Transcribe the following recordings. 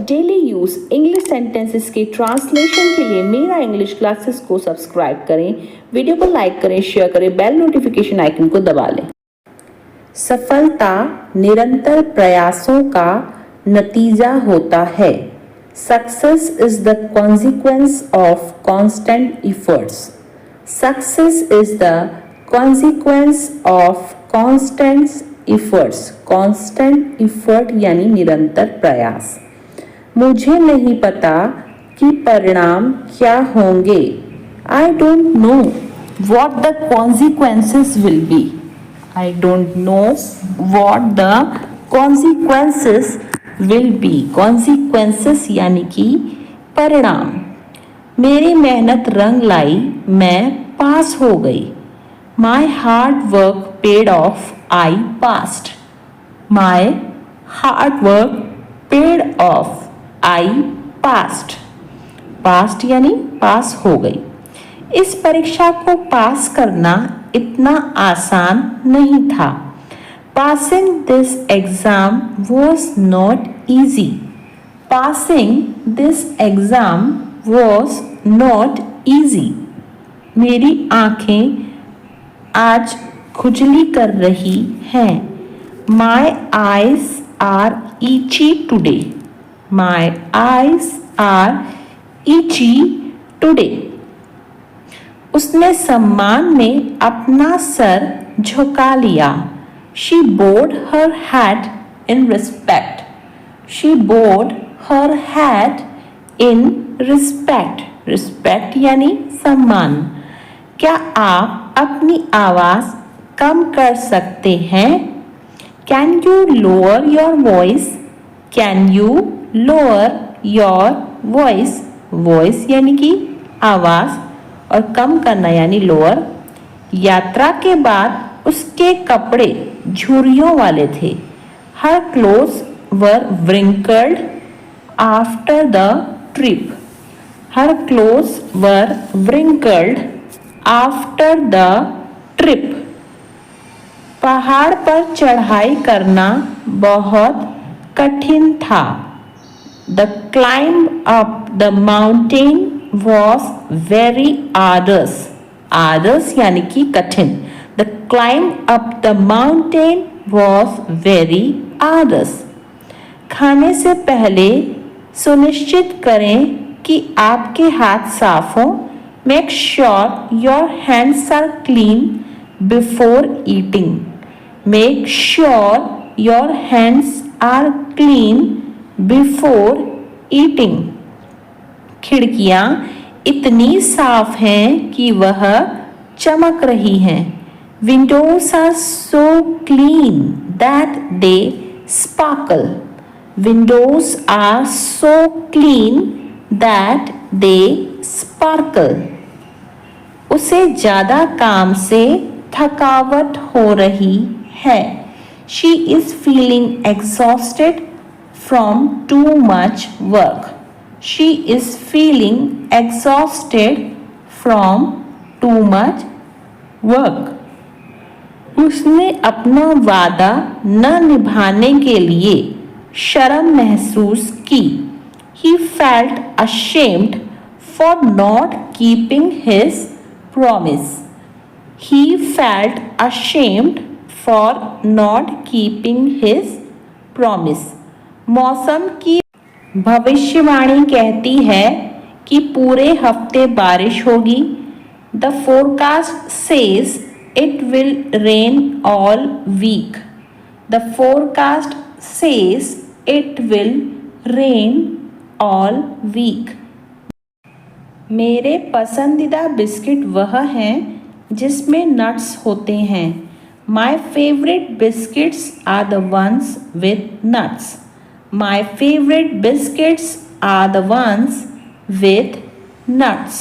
Daily use English sentences के translation के लिए मेरा इंग्लिश क्लासेस को सब्सक्राइब करें, वीडियो को लाइक करें, शेयर करें, बेल नोटिफिकेशन आइकन को दबा लें। सफलता निरंतर प्रयासों का नतीजा होता है। Success is the consequence of constant efforts. Success is the consequence of constant efforts. Constant effort यानी निरंतर प्रयास। मुझे नहीं पता कि परिणाम क्या होंगे। I don't know what the consequences will be. I don't know what the consequences will be. Consequences यानी कि परिणाम। मेरी मेहनत रंग लाई, मैं पास हो गई। My hard work paid of, I passed. My hard work paid of, I passed. Past यानी पास हो गई। इस परीक्षा को पास करना इतना आसान नहीं था। Passing this exam was not easy. Passing this exam was not easy. मेरी आंखें आज खुजली कर रही हैं। माई आईज आर ईची today. My eyes are itchy today. उसने सम्मान में अपना सर झुका लिया। She bowed her head in respect. She bowed her head in respect. Respect यानी सम्मान। क्या आप अपनी आवाज कम कर सकते हैं? Can you lower your voice? Can you lower your voice? voice यानी कि आवाज और कम करना यानी lower। यात्रा के बाद उसके कपड़े झुर्रियों वाले थे। Her clothes were wrinkled after the trip. Her clothes were wrinkled after the trip. पहाड़ पर चढ़ाई करना बहुत कठिन था। The climb up the mountain was very arduous. Arduous यानी कि कठिन। The climb up the mountain was very arduous. खाने से पहले सुनिश्चित करें कि आपके हाथ साफ हों। Make sure your hands are clean before eating. Make sure your hands are clean before eating. खिड़कियां इतनी साफ हैं कि वह चमक रही हैं। Windows are so clean that they sparkle. Windows are so clean that they sparkle. उसे ज़्यादा काम से थकावट हो रही है। She is feeling exhausted from too much work. She is feeling exhausted from too much work. उसने अपना वादा न निभाने के लिए शर्म महसूस की। He felt ashamed for not keeping his promise. He felt ashamed for not keeping his promise. मौसम की भविष्यवाणी कहती है कि पूरे हफ्ते बारिश होगी। The forecast says it will rain all week. The forecast says it will rain all week. मेरे पसंदीदा बिस्किट वह हैं जिसमें नट्स होते हैं। My favorite biscuits are the ones with nuts. My favorite biscuits are the ones with nuts.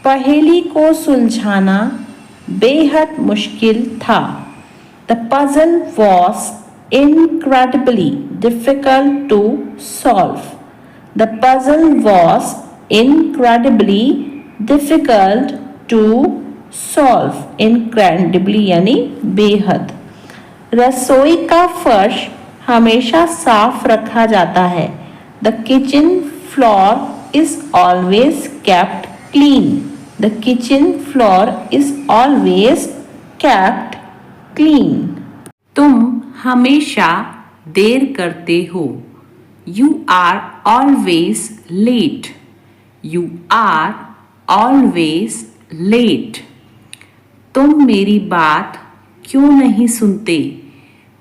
पहेली को सुलझाना बेहद मुश्किल था। The puzzle was incredibly difficult to solve. The puzzle was incredibly difficult to solve. incredibly यानी बेहद। रसोई का फर्श हमेशा साफ रखा जाता है। The kitchen floor is always kept clean. The kitchen floor is always kept clean. तुम हमेशा देर करते हो। You are always late. You are always late. तुम मेरी बात क्यों नहीं सुनते?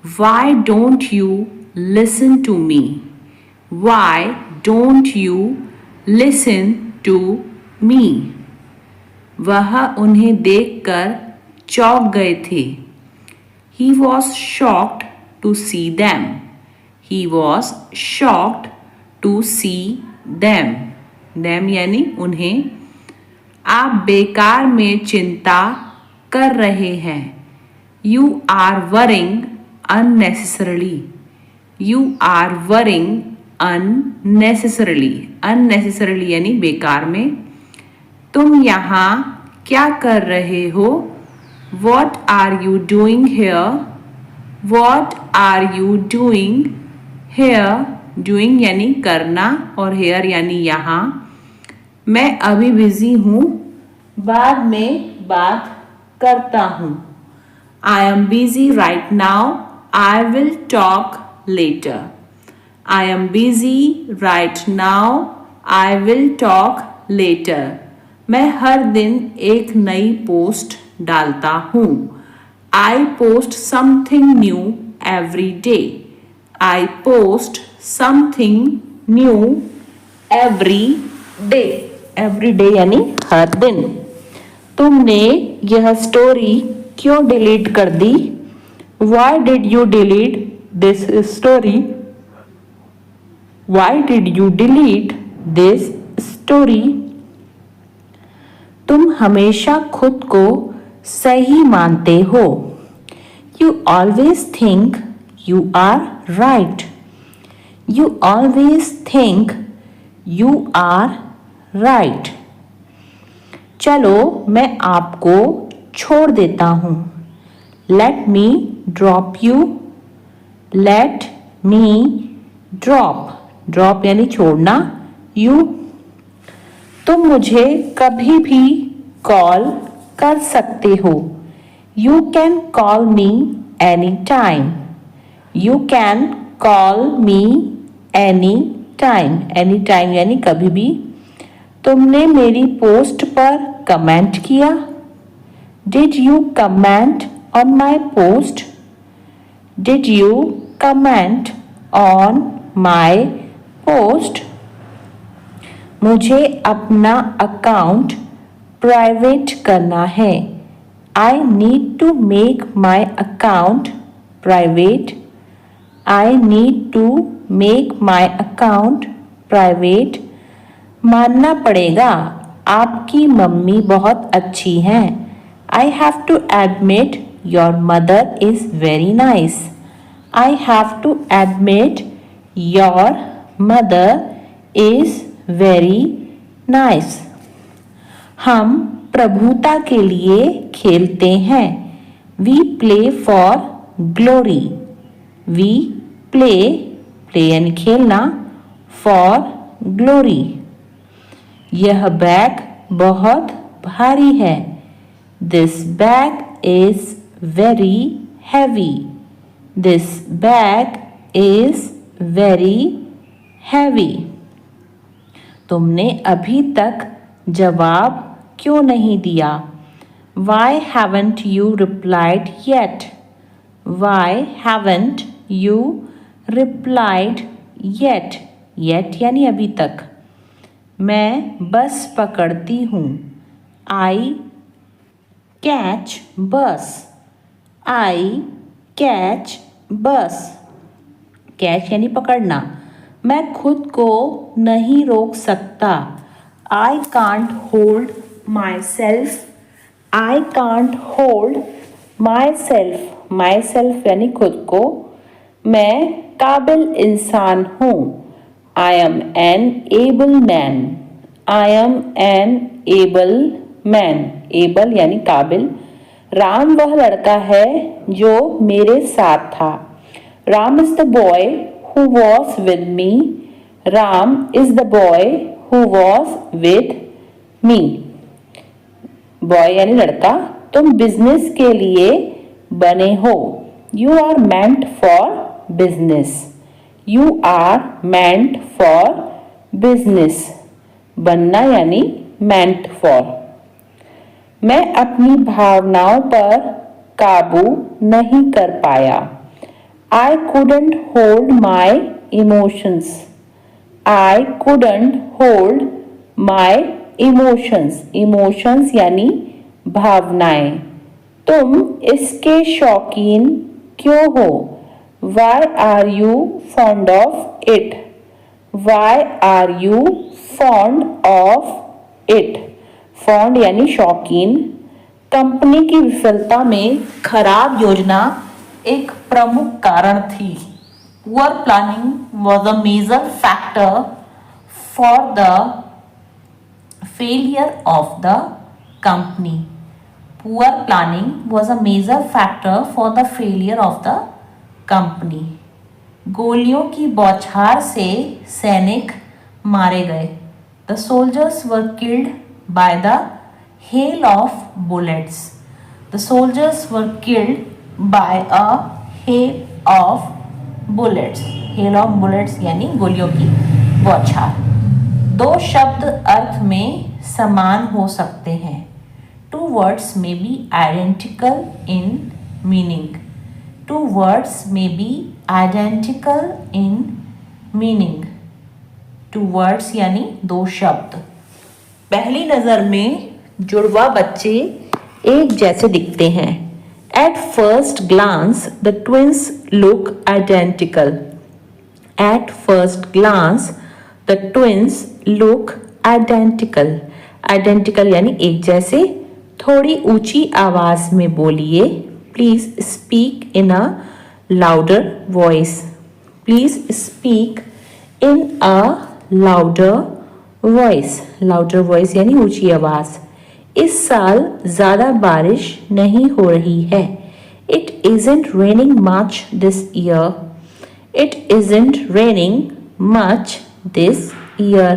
Why don't you listen to me? Why don't you listen to me? वह उन्हें देखकर चौंक गए थे। He was shocked to see them. He was shocked to see them. Them यानी उन्हें। आप बेकार में चिंता कर रहे हैं। You are worrying unnecessarily. You are worrying unnecessarily. Unnecessarily यानी बेकार में। तुम यहाँ क्या कर रहे हो? What are you doing here? What are you doing here? Doing यानी करना और here यानी यहाँ। मैं अभी बिजी हूँ, बाद में बात करता हूँ। I am busy right now. I will talk later. I am busy right now. I will talk later. मैं हर दिन एक नई पोस्ट डालता हूँ। I post something new every day. I post something new every day. Every day यानी हर दिन। तुमने यह स्टोरी क्यों डिलीट कर दी? Why did you delete this story? Why did you delete this story? तुम हमेशा खुद को सही मानते हो। You always think you are right. You always think you are right. चलो मैं आपको छोड़ देता हूँ। Let me drop you. Let me drop. Drop यानी छोड़ना। You. तुम मुझे कभी भी कॉल कर सकते हो। You can call me anytime. You can call me anytime. Anytime यानी कभी भी। तुमने मेरी पोस्ट पर कमेंट किया? Did you comment on my post? Did you comment on my post? मुझे अपना अकाउंट प्राइवेट करना है। I need to make my account private. I need to make my account private. मानना पड़ेगा, आपकी मम्मी बहुत अच्छी हैं। I have to admit your mother is very nice. I have to admit your mother is very nice. हम प्रभुता के लिए खेलते हैं। We play for glory. We play यानी खेलना, for glory. यह बैग बहुत भारी है। This bag is very heavy. This bag is very heavy. तुमने अभी तक जवाब क्यों नहीं दिया? Why haven't you replied yet? Why haven't you replied yet? Yet यानी अभी तक। मैं बस पकड़ती हूँ। I catch bus. I catch bus. Catch यानी पकड़ना। मैं खुद को नहीं रोक सकता। I can't hold myself. I can't hold myself. Myself यानी खुद को। मैं काबिल इंसान हूँ। I am an able man. I am an able man. Able यानी काबिल। राम वह लड़का है जो मेरे साथ था। Ram is the boy who was with me. Ram is the boy who was with me. Boy यानी लड़का, तुम बिजनेस के लिए बने हो. You are meant for business. You are meant for business. बनना यानी मेंट फॉर. मैं अपनी भावनाओं पर काबू नहीं कर पाया. I couldn't hold my emotions. I couldn't hold my emotions. Emotions यानी भावनाएं. तुम इसके शौकीन क्यों हो? Why are you fond of it? Why are you fond of it? Fond यानी शौकीन. कंपनी की विफलता में खराब योजना एक प्रमुख कारण थी. Poor planning was a major factor for the failure of the company. Poor planning was a major factor for the failure of the company. गोलियों की बौछार से सैनिक मारे गए. The soldiers were killed by the hail of bullets. The soldiers were killed by a hail of bullets. Hail of bullets यानी गोलियों की बौछार. दो शब्द अर्थ में समान हो सकते हैं. Two words may be identical in meaning. Two words may be identical in meaning. Two words यानी दो शब्द. पहली नज़र में जुड़वा बच्चे एक जैसे दिखते हैं. At first glance, the twins look identical. At first glance, the twins look identical. Identical यानी एक जैसे. थोड़ी ऊंची आवाज में बोलिए. Please speak in a louder voice. Please speak in a louder voice. Louder voice यानी ऊंची आवाज. इस साल ज़्यादा बारिश नहीं हो रही है. It isn't raining much this year. It isn't raining much this year.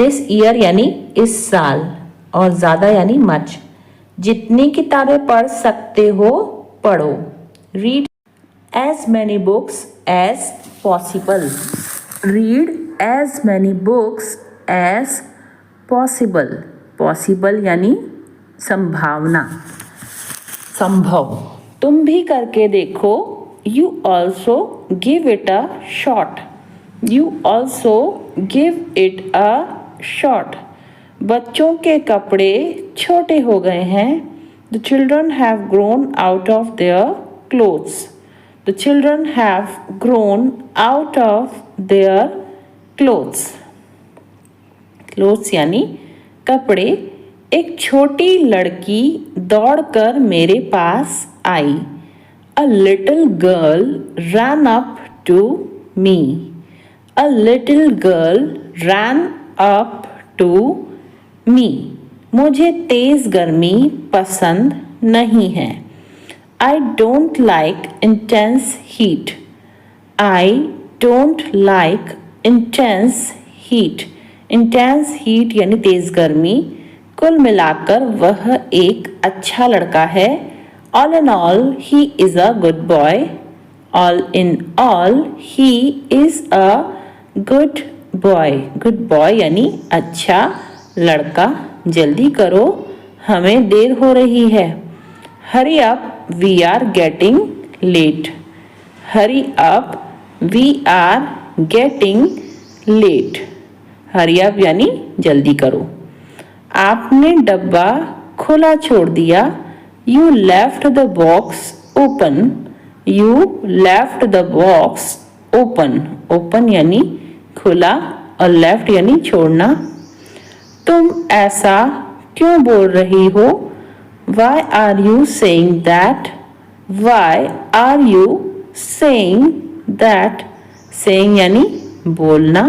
This year यानी इस साल और ज़्यादा यानी much. जितनी किताबें पढ़ सकते हो पढ़ो. Read as many books as possible. Read as many books as possible. Possible यानी संभावना, संभव. तुम भी करके देखो. You also give it a shot. You also give it a shot. बच्चों के कपड़े छोटे हो गए हैं. The children have grown out of their clothes. The children have grown out of their clothes. Clothes यानी कपड़े. एक छोटी लड़की दौड़कर मेरे पास आई. A little girl ran up to me. A little girl ran up to me. मुझे तेज गर्मी पसंद नहीं है. I don't like intense heat. I don't like intense heat. Intense heat यानी तेज गर्मी. कुल मिलाकर वह एक अच्छा लड़का है. All in all he is a good boy. All in all he is a good boy. Good boy यानी अच्छा लड़का. जल्दी करो, हमें देर हो रही है. Hurry up, we are getting late. Hurry up, we are getting late. Hurry up यानी जल्दी करो. आपने डब्बा खुला छोड़ दिया. You left the box open. You left the box open. Open यानी खुला और लेफ्ट यानी छोड़ना. तुम ऐसा क्यों बोल रही हो? Why are you saying that? Why are you saying that? Saying यानी बोलना.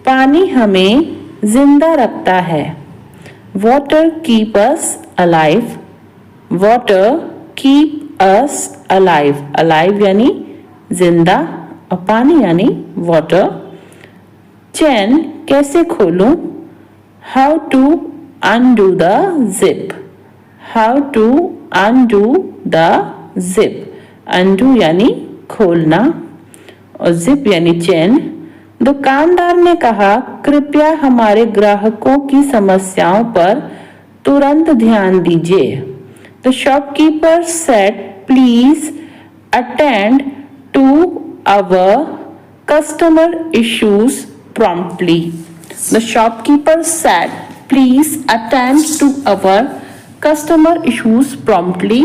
पानी हमें जिंदा रखता है. Water keep us alive. Water keep us alive. Alive यानी जिंदा और पानी यानी वाटर। चेन कैसे खोलूं? How to undo the zip. How to undo the zip. Undo यानी खोलना और जिप यानी चेन। दुकानदार ने कहा, कृपया हमारे ग्राहकों की समस्याओं पर तुरंत ध्यान दीजिए। The shopkeeper said, please attend to our customer issues promptly. The shopkeeper said, please attend to our customer issues promptly.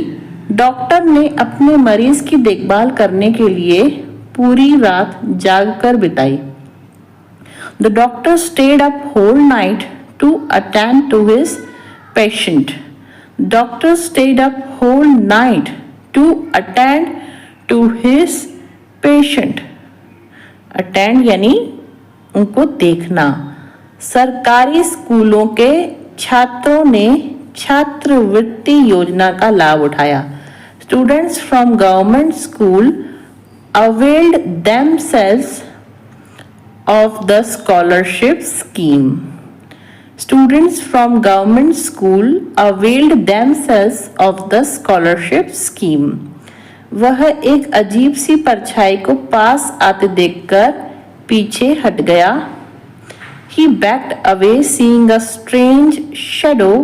Doctor ने अपने मरीज की देखभाल करने के लिए पूरी रात जागकर बिताई। The doctor stayed up whole night to attend to his patient. Doctor stayed up whole night to attend to his patient. Attend यानी उनको देखना। सरकारी स्कूलों के छात्रों ने छात्रवृत्ति योजना का लाभ उठाया। Students from government school availed themselves of the scholarship scheme. Students from government school availed themselves of the scholarship scheme. वह एक अजीब सी परछाई को पास आते देखकर पीछे हट गया। He backed away, seeing a strange shadow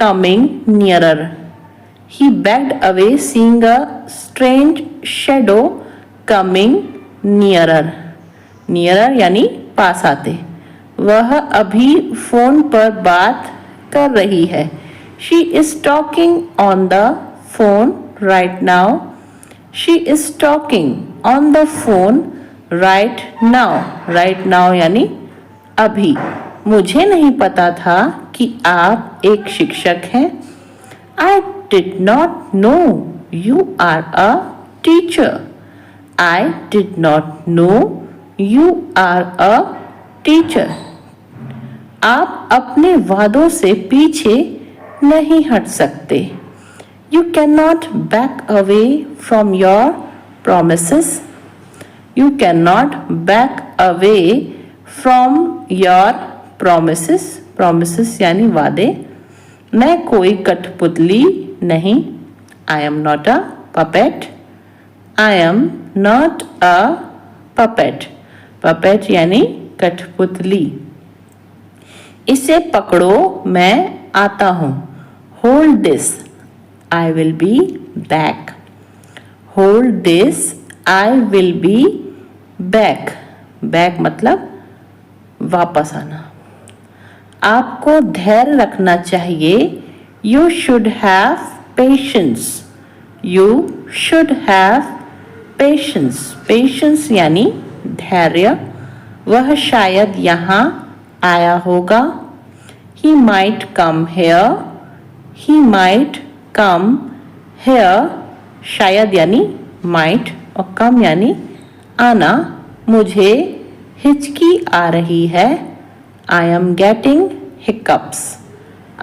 coming nearer. He backed away, seeing a strange shadow coming nearer. Nearer यानी पास आते। वह अभी फोन पर बात कर रही है। She is talking on the phone right now. She is talking on the phone right now. Right now यानी अभी। मुझे नहीं पता था कि आप एक शिक्षक हैं। I did not know you are a teacher. I did not know you are a teacher. आप अपने वादों से पीछे नहीं हट सकते। You cannot back away from your promises. You cannot back away from your promises. Promises यानी वादे। मैं कोई कठपुतली नहीं। I am not a puppet. I am not a puppet. Puppet यानी कठपुतली। इसे पकड़ो, मैं आता हूँ। Hold this. I will be back. Hold this. I will be back. Back मतलब वापस आना। आपको धैर्य रखना चाहिए। You should have patience. You should have patience. Patience यानी धैर्य। वह शायद यहाँ आया होगा। He might come here. He might come here. शायद यानी might और come यानी आना। मुझे हिचकी आ रही है। I am getting hiccups.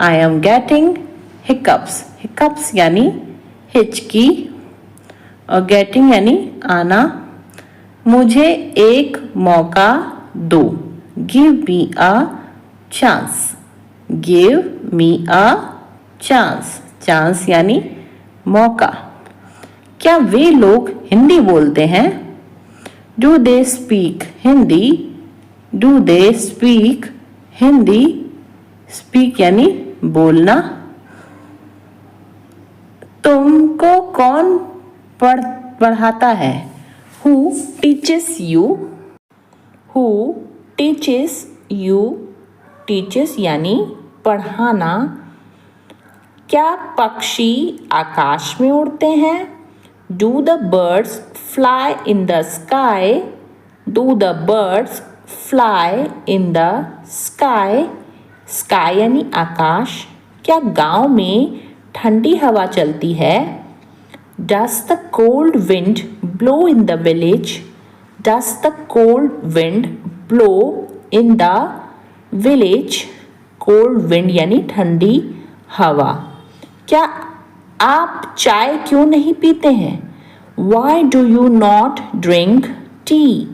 I am getting hiccups. Hiccups यानी हिचकी और getting यानी आना। मुझे एक मौका दो। Give me a chance. Give me a chance. Chance यानी मौका। क्या वे लोग हिंदी बोलते हैं? Do they speak Hindi? Do they speak Hindi? Speak यानी बोलना। तुमको कौन पढ़ाता है? Who teaches you? Who teaches you? Teaches यानी पढ़ाना। क्या पक्षी आकाश में उड़ते हैं? Do the birds fly in the sky? Do the birds fly in the sky? Sky यानी आकाश। क्या गांव में ठंडी हवा चलती है? Does the cold wind blow in the village? Does the cold wind blow in the village? Cold wind यानी ठंडी हवा। क्या आप चाय क्यों नहीं पीते हैं? Why do you not drink tea?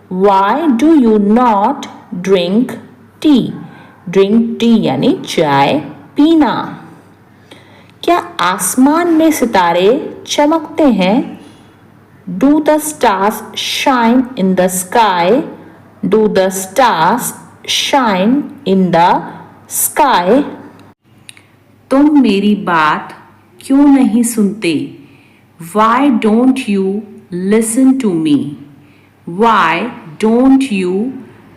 Why do you not drink tea? Drink tea यानी चाय पीना. क्या आसमान में सितारे चमकते हैं? Do the stars shine in the sky? Do the stars shine in the sky? तुम मेरी बात क्यों नहीं सुनते? Why don't you listen to me? Why don't you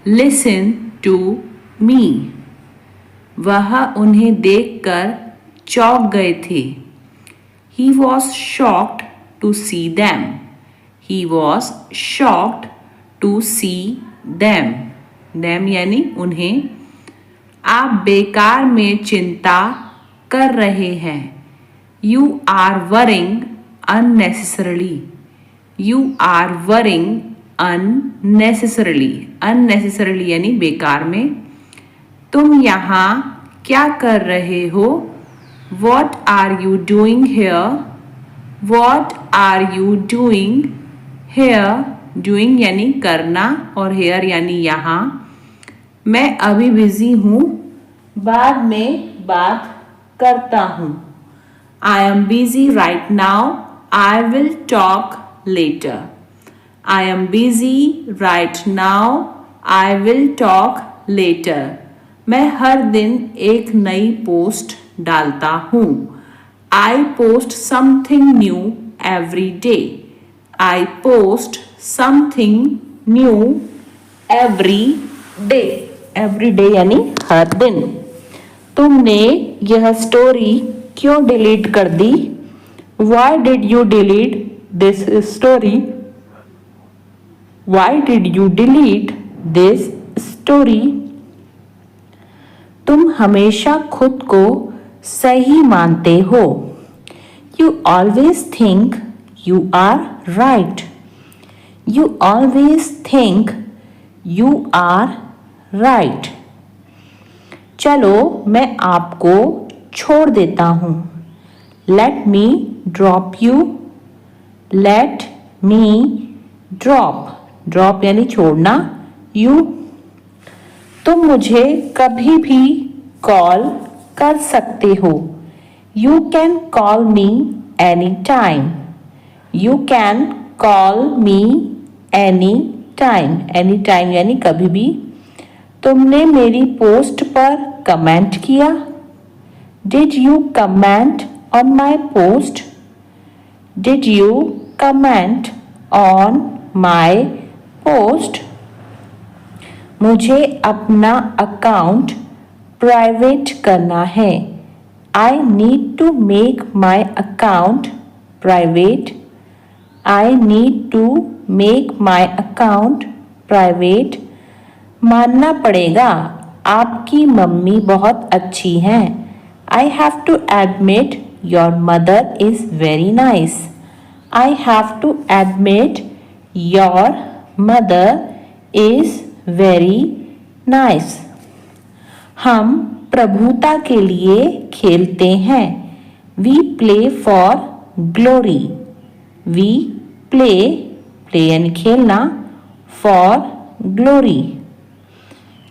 listen to me? वह उन्हें देखकर चौंक गए थे. He was shocked to see them. He was shocked to see them. Them यानी उन्हें. आप बेकार में चिंता कर रहे हैं. You are worrying unnecessarily. You are worrying unnecessarily. Unnecessarily यानी बेकार में. तुम यहाँ क्या कर रहे हो? What are you doing here? What are you doing here? Doing यानी करना और here यानी यहाँ. मैं अभी बिजी हूँ, बाद में बात करता हूँ. I am busy right now. I will talk later. I am busy right now. I will talk later. मैं हर दिन एक नई पोस्ट डालता हूँ. I post something new every day. I post something new every day. Every day यानी हर दिन. तुमने यह स्टोरी क्यों डिलीट कर दी? Why did you delete this story? Why did you delete this story? तुम हमेशा खुद को सही मानते हो. You always think you are right. You always think you are right. चलो मैं आपको छोड़ देता हूँ. Let me drop you. Let me drop. Drop यानी छोड़ना. You. तुम मुझे कभी भी कॉल कर सकते हो. You can call me anytime. You can call me anytime. Anytime यानी कभी भी. तुमने मेरी पोस्ट पर कमेंट किया? Did you comment on my post? Did you comment on my post? मुझे अपना अकाउंट प्राइवेट करना है. I need to make my account private. I need to make my account private. मानना पड़ेगा, आपकी मम्मी बहुत अच्छी हैं. I have to admit your mother is very nice. I have to admit your mother is very nice. हम प्रभुता के लिए खेलते हैं. We play for glory. We play यानी खेलना, for glory.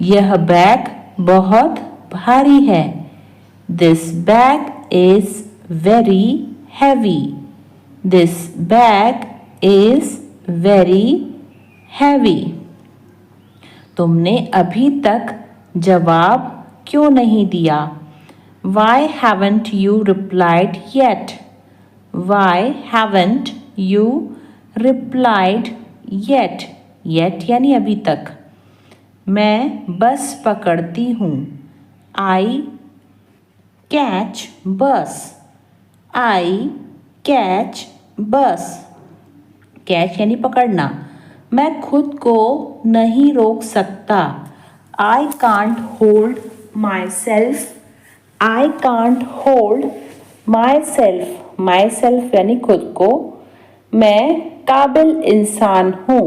यह बैग बहुत भारी है. This bag is very heavy. This bag is very heavy. तुमने अभी तक जवाब क्यों नहीं दिया? Why haven't you replied yet? Why haven't you replied yet? Yet यानी अभी तक. मैं बस पकड़ती हूँ. I catch bus. I catch bus. Catch यानी पकड़ना. मैं खुद को नहीं रोक सकता. I can't hold myself. I can't hold myself. Myself यानी खुद को. मैं काबिल इंसान हूँ.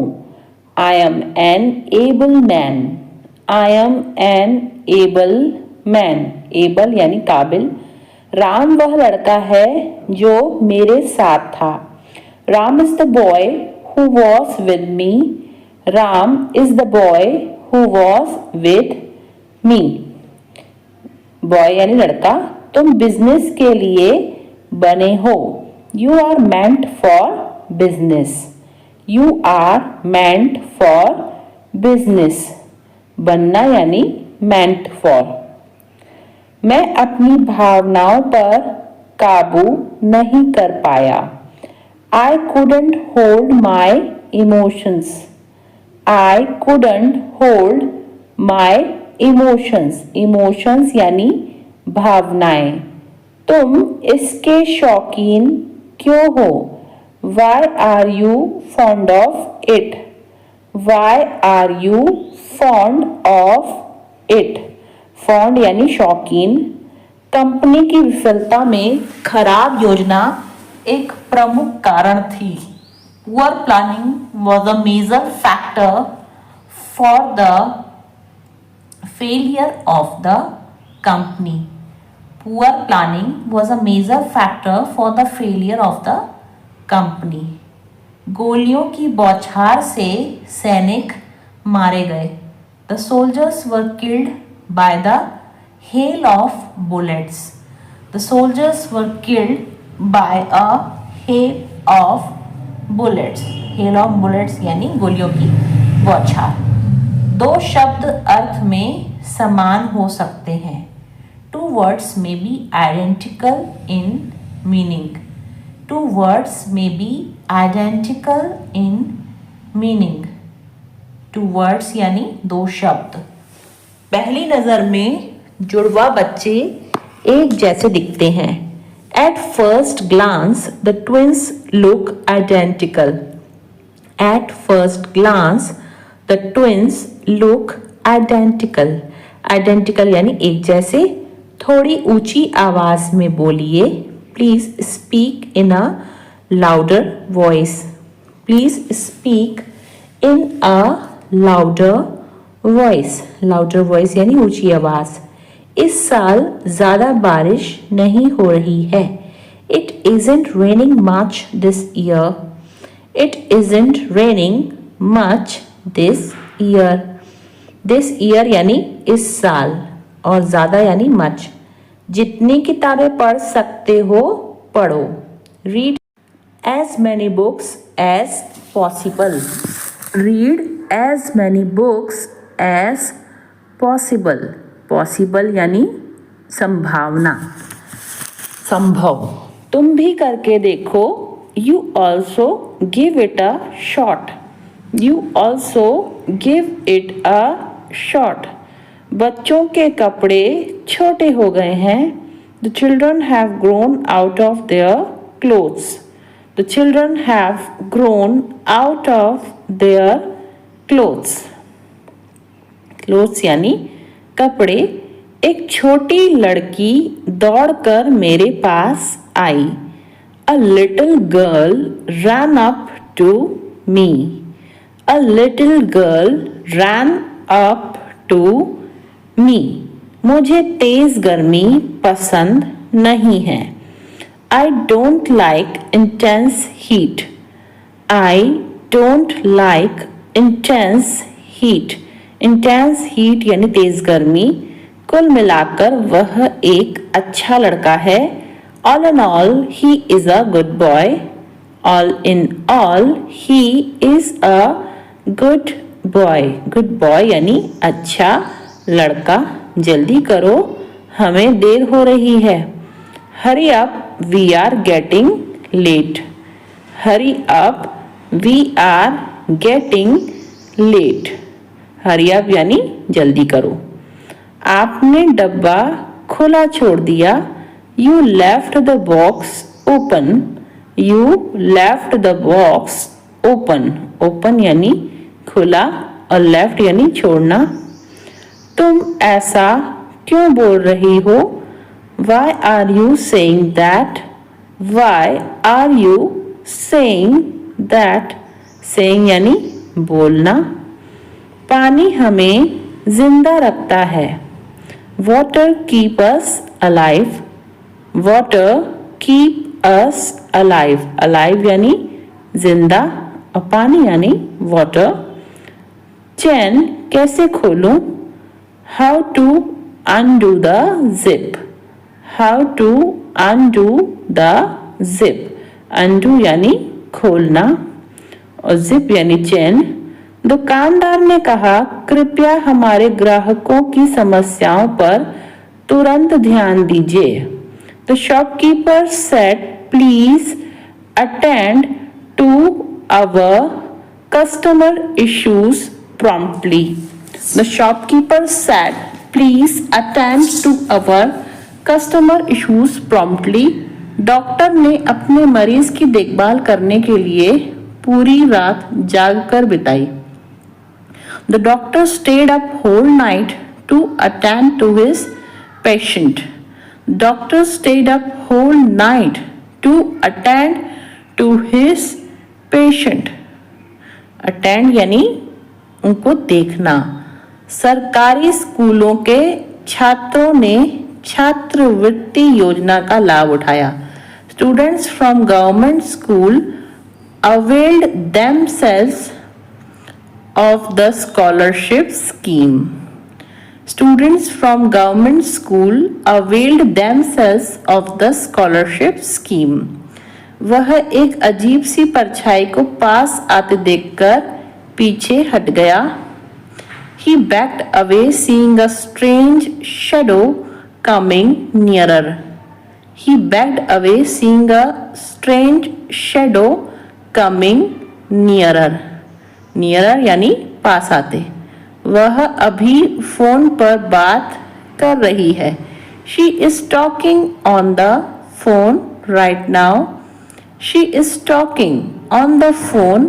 I am an able man. I am an able man. Able यानी काबिल. राम वह लड़का है जो मेरे साथ था. Ram is the boy who was with me. Ram is the boy who was with me. Boy यानी लड़का, तुम बिजनेस के लिए बने हो. You are meant for business. You are meant for business. बनना यानी मेंट फॉर. मैं अपनी भावनाओं पर काबू नहीं कर पाया. आई couldn't hold my emotions. I couldn't hold my emotions. Emotions यानी भावनाएं. तुम इसके शौकीन क्यों हो? Why are you fond of it? Why are you fond of it? Fond यानी शौकीन. कंपनी की विफलता में खराब योजना एक प्रमुख कारण थी. Poor planning was a major factor for the failure of the company. Poor planning was a major factor for the failure of the company. गोलियों की बौछार से सैनिक मारे गए. The soldiers were killed by the hail of bullets. The soldiers were killed by a hail of bullets. Hail of bullets यानी गोलियों की बौछार. दो शब्द अर्थ में समान हो सकते हैं. Two words may be identical in meaning. Two words may be identical in meaning. Two words यानी दो शब्द. पहली नज़र में जुड़वा बच्चे एक जैसे दिखते हैं. At first glance, the twins look identical. At first glance, the twins look identical. Identical यानी एक जैसे. थोड़ी ऊंची आवाज में बोलिए. Please speak in a louder voice. Please speak in a louder voice. Louder voice यानी ऊंची आवाज. इस साल ज़्यादा बारिश नहीं हो रही है. It isn't raining much this year. It isn't raining much this year. This year यानी इस साल और ज़्यादा यानी much. जितनी किताबें पढ़ सकते हो पढ़ो. Read as many books as possible. Read as many books as possible. Possible यानी संभावना, संभव. तुम भी करके देखो. You also give it a shot. You also give it a shot. बच्चों के कपड़े छोटे हो गए हैं. The children have grown out of their clothes. The children have grown out of their clothes. Clothes यानी कपड़े. एक छोटी लड़की दौड़कर मेरे पास आई. A little girl ran up to me. A little girl ran up to मी. मुझे तेज गर्मी पसंद नहीं है. I don't like intense heat. I don't like intense heat. Intense heat यानी तेज गर्मी. कुल मिलाकर वह एक अच्छा लड़का है. All in all he is a good boy. All in all he is a good boy. Good boy यानी अच्छा लड़का. जल्दी करो, हमें देर हो रही है. Hurry up, we are getting late. Hurry up, we are getting late. Hurry up यानी जल्दी करो. आपने डब्बा खुला छोड़ दिया. You left the box open. You left the box open. Open यानी खुला और लेफ्ट यानी छोड़ना. तुम ऐसा क्यों बोल रही हो? Why are you saying that? Why are you saying that? Saying यानी बोलना. पानी हमें जिंदा रखता है. Water keep us alive. Water keep us alive. Alive यानी जिंदा और पानी यानी वाटर। चेन कैसे खोलूं? How to undo the zip. How to undo the zip. Undo यानी खोलना और जिप यानी चेन। दुकानदार ने कहा, कृपया हमारे ग्राहकों की समस्याओं पर तुरंत ध्यान दीजिए। The shopkeeper said, please attend to our customer issues promptly. The shopkeeper said, please attend to our customer issues promptly. Doctor ने अपने मरीज की देखभाल करने के लिए पूरी रात जागकर बिताई। The doctor stayed up whole night to attend to his patient. Doctor stayed up whole night to attend to his patient. Attend यानी उनको देखना। सरकारी स्कूलों के छात्रों ने छात्रवृत्ति योजना का लाभ उठाया। Students from government school availed themselves of the scholarship scheme. Students from government school availed themselves of the scholarship scheme. वह एक अजीब सी परछाई को पास आते देखकर पीछे हट गया। He backed away, seeing a strange shadow coming nearer. He backed away, seeing a strange shadow coming nearer. Nearer यानी पास आते। वह अभी फोन पर बात कर रही है। She is talking on the phone right now. She is talking on the phone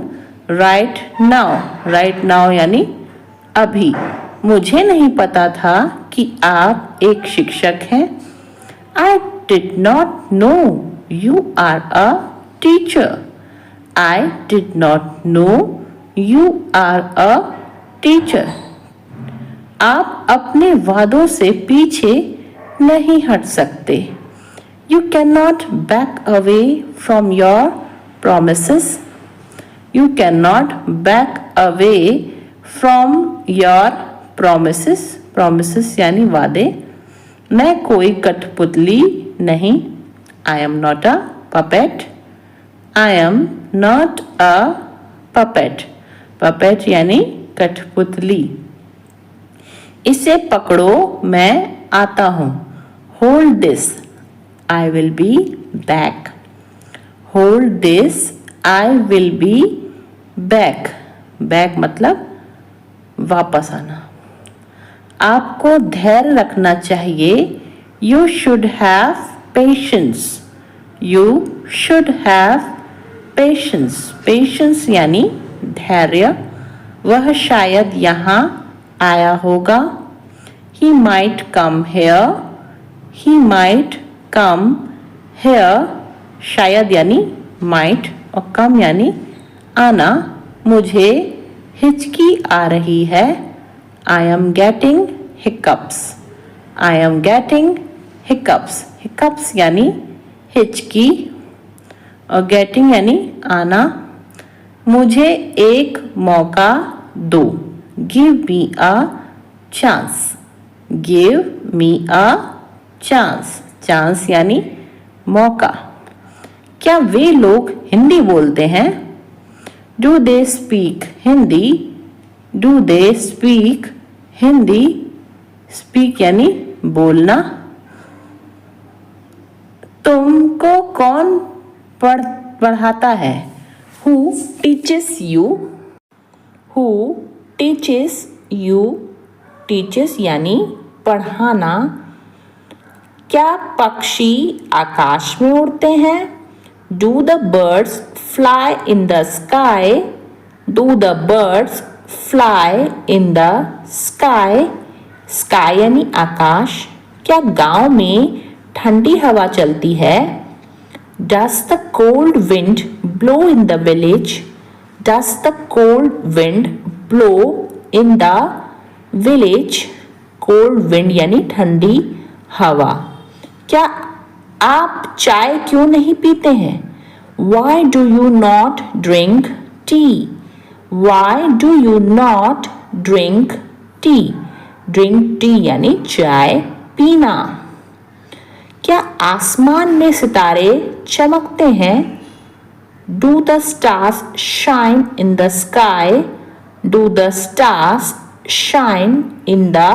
right now. Right now यानी अभी। मुझे नहीं पता था कि आप एक शिक्षक हैं। I did not know you are a teacher. I did not know you are a teacher. आप अपने वादों से पीछे नहीं हट सकते। You cannot back away from your promises. You cannot back away from your promises. Promises यानी वादे। मैं कोई कठपुतली नहीं। I am not a puppet. I am not a puppet. Puppet यानी कठपुतली। इसे पकड़ो, मैं आता हूँ। Hold this, I will be back. Hold this, I will be back. Back मतलब वापस आना। आपको धैर्य रखना चाहिए। You should have patience. You should have patience. Patience यानी धैर्य। वह शायद यहाँ आया होगा। He might come here. He might come here. शायद यानी might और come यानी आना। मुझे हिचकी आ रही है। I am getting hiccups. I am getting hiccups. Hiccups यानी हिचकी और getting यानी आना। मुझे एक मौका दो। Give me a chance. Give me a chance. Chance यानी मौका। क्या वे लोग हिंदी बोलते हैं? Do they speak Hindi? Do they speak Hindi? Speak यानी बोलना। तुमको कौन पढ़ाता है? Who teaches you? Who teaches you? Teaches यानी पढ़ाना। क्या पक्षी आकाश में उड़ते हैं? Do the birds fly in the sky? Do the birds fly in the sky? Sky यानी आकाश। क्या गांव में ठंडी हवा चलती है? Does the cold wind blow in the village? Does the cold wind blow in the village? Cold wind यानी ठंडी हवा। क्या आप चाय क्यों नहीं पीते हैं? Why do you not drink tea? Why do you not drink tea? Drink tea यानी चाय पीना। क्या आसमान में सितारे चमकते हैं? Do the stars shine in the sky? Do the stars shine in the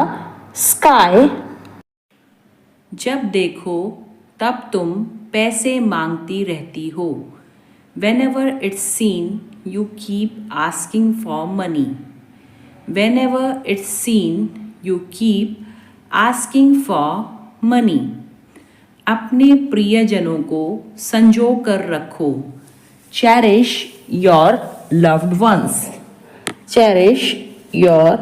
sky? जब देखो तब तुम पैसे मांगती रहती हो। Whenever it's seen, you keep asking for money. Whenever it's seen, you keep asking for money. अपने प्रियजनों को संजो कर रखो। Cherish your loved ones. Cherish your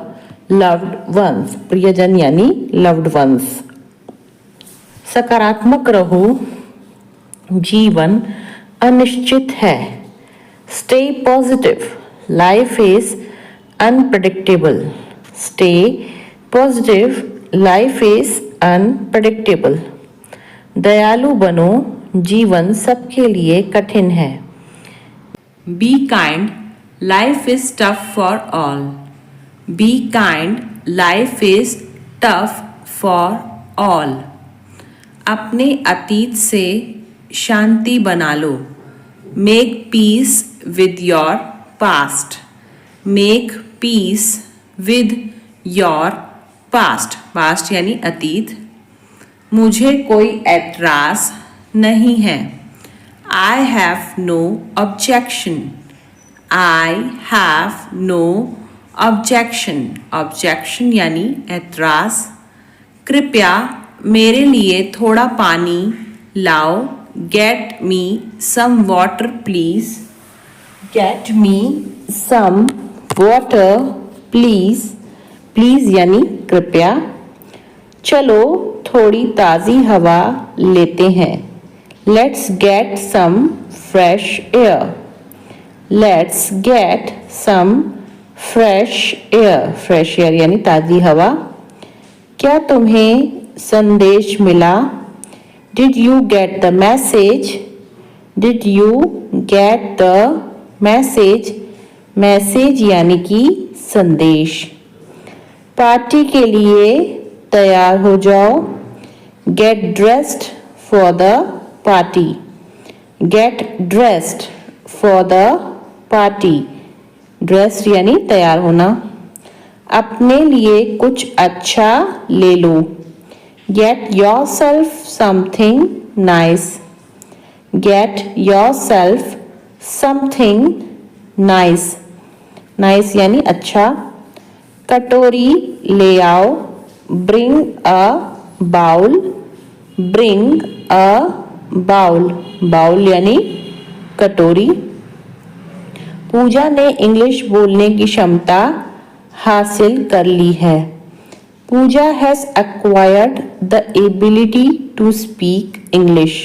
loved ones. प्रियजन यानी loved ones. सकारात्मक रहो, जीवन अनिश्चित है। Stay positive. Life is unpredictable. Stay positive. Life is unpredictable. दयालु बनो, जीवन सबके लिए कठिन है। Be kind. Life is tough for all. Be kind. Life is tough for all. अपने अतीत से शांति बना लो। Make peace with your past. Make peace with your past. Past यानी अतीत। मुझे कोई ऐतराज नहीं है। I have no objection. I have no objection. Objection यानी ऐतराज। कृपया मेरे लिए थोड़ा पानी लाओ। Get me some water please. Get me some water please. Please यानी कृपया। चलो थोड़ी ताज़ी हवा लेते हैं। Let's get some fresh air. Let's get some fresh air. Fresh air यानी ताज़ी हवा। क्या तुम्हें संदेश मिला? Did you get the message? Did you get the message? Message यानी कि संदेश। पार्टी के लिए तैयार हो जाओ। Get dressed for the party. Get dressed for the party. Dressed यानी तैयार होना। अपने लिए कुछ अच्छा ले लो। Get yourself something nice. Get yourself something nice. Nice यानी अच्छा। कटोरी ले आओ। Bring a bowl. Bring a bowl. Bowl यानी कटोरी। पूजा ने इंग्लिश बोलने की क्षमता हासिल कर ली है। Pooja has acquired the ability to speak English.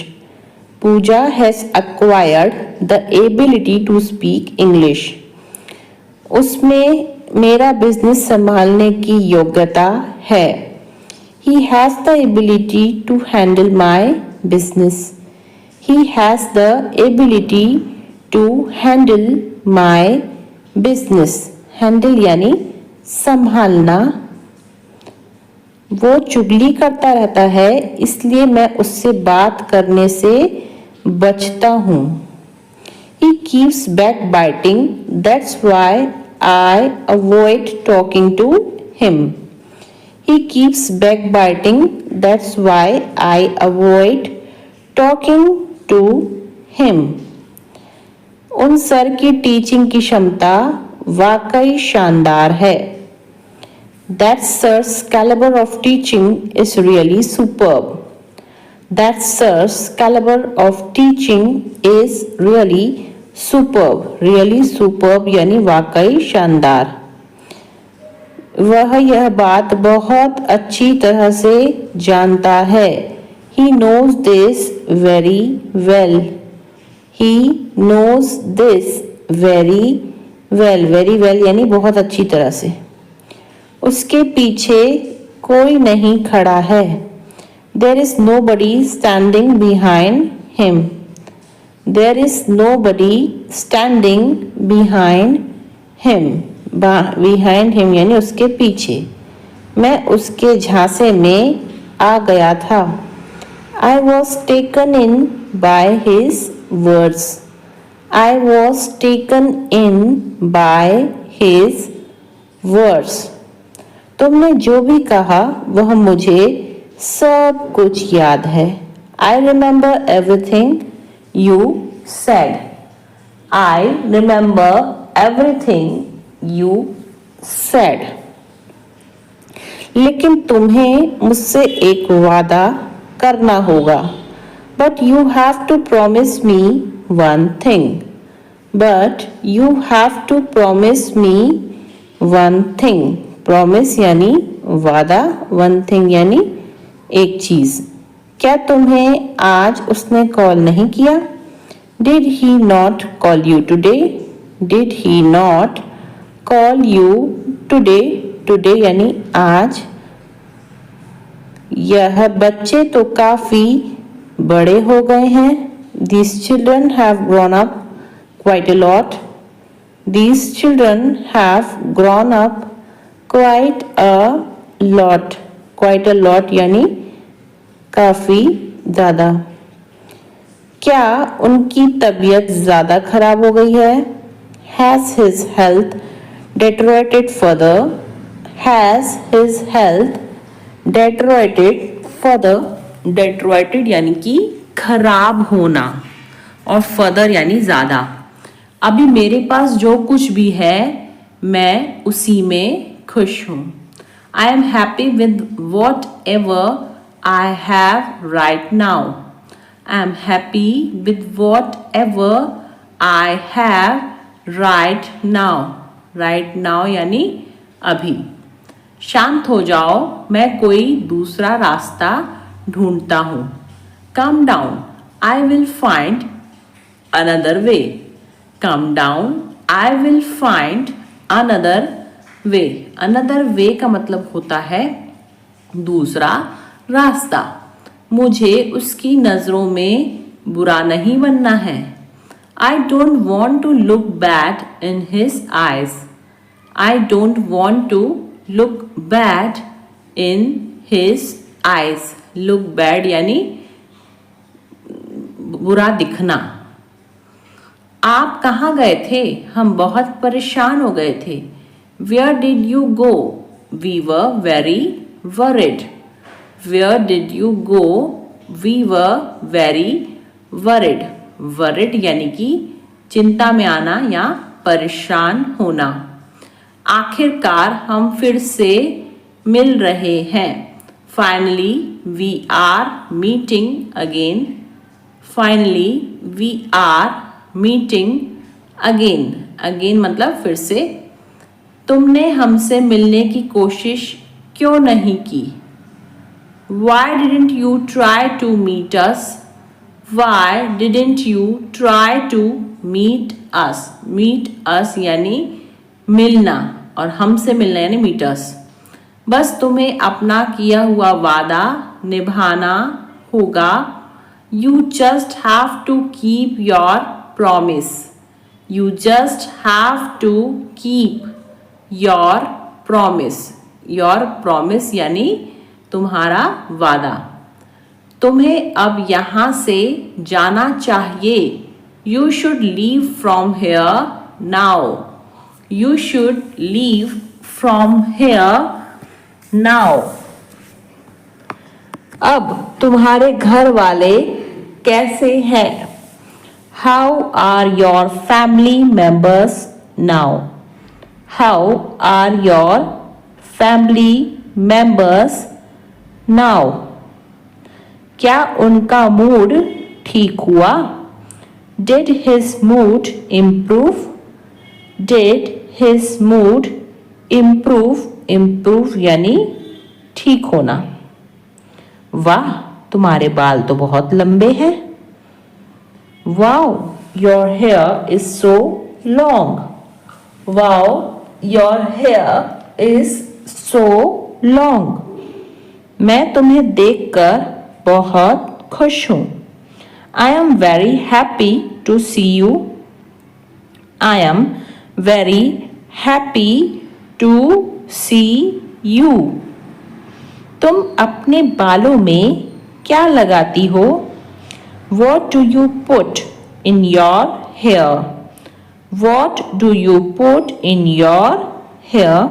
Pooja has acquired the ability to speak English. उसमें मेरा बिजनेस संभालने की योग्यता है। He has the ability to handle my business. He has the ability to handle my business. Handle यानी संभालना। वो चुगली करता रहता है, इसलिए मैं उससे बात करने से बचता हूँ। He keeps backbiting, that's why I avoid talking to him. He keeps backbiting, that's why I avoid talking to him. उन सर की टीचिंग की क्षमता वाकई शानदार है। That sir's caliber of teaching is really superb. That sir's caliber of teaching is really superb. Really superb यानी वाकई शानदार। वह यह बात बहुत अच्छी तरह से जानता है। He knows this very well. He knows this very well. Very well यानी बहुत अच्छी तरह से। उसके पीछे कोई नहीं खड़ा है। There is nobody standing behind him. There is nobody standing behind him. Behind him यानी उसके पीछे. मैं उसके झांसे में आ गया था. I was taken in by his words. I was taken in by his words. तुमने जो भी कहा वह मुझे सब कुछ याद है. I remember everything you said. I remember everything you said. लेकिन तुम्हें मुझसे एक वादा करना होगा. But you have to promise me one thing. But you have to promise me one thing. Promise यानी वादा, one thing यानी एक चीज. क्या तुम्हें आज उसने कॉल नहीं किया? Did he not call you today? Did he not call you today? Today यानी आज. यह बच्चे तो काफी बड़े हो गए हैं. These children have grown up quite a lot. These children have grown up quite a lot. Quite a lot यानी काफी ज़्यादा. क्या उनकी तबीयत ज़्यादा खराब हो गई है? Has his health deteriorated further? Has his health deteriorated further? Deteriorated यानी कि खराब होना और further यानी ज़्यादा. अभी मेरे पास जो कुछ भी है मैं उसी में खुश हूँ. I am happy with whatever I have right now. I am happy with whatever I have right now. Right now यानी अभी. शांत हो जाओ, मैं कोई दूसरा रास्ता ढूंढता हूँ. Calm down, I will find another way. Calm down, I will find another way. Another way का मतलब होता है दूसरा रास्ता. मुझे उसकी नज़रों में बुरा नहीं बनना है. I don't want to look bad in his eyes. I don't want to look bad in his eyes. Look bad यानी बुरा दिखना. आप कहाँ गए थे? हम बहुत परेशान हो गए थे. Where did you go? We were very worried. Where did you go? We were very worried. Worried यानी कि चिंता में आना या परेशान होना. आखिरकार हम फिर से मिल रहे हैं. Finally we are meeting again. Finally we are meeting again. Again मतलब फिर से. तुमने हमसे मिलने की कोशिश क्यों नहीं की? Why didn't you try to meet us? Why didn't you try to meet us? Meet us यानी मिलना और हमसे मिलना यानी meet us. बस तुम्हें अपना किया हुआ वादा निभाना होगा. You just have to keep your promise. You just have to keep your promise. Your promise यानी तुम्हारा वादा. तुम्हें अब यहाँ से जाना चाहिए. You should leave from here now. You should leave from here now. अब तुम्हारे घर वाले कैसे हैं? How are your family members now? How are your family members now? क्या उनका मूड ठीक हुआ? Did his mood improve? Did his mood improve? Improve यानी ठीक होना. वाह, तुम्हारे बाल तो बहुत लंबे हैं. Wow, your hair is so long. Wow, your hair is so long. मैं तुम्हें देखकर बहुत खुश हूँ. I am very happy to see you. I am very happy to see you. तुम अपने बालों में क्या लगाती हो? What do you put in your hair? What do you put in your hair?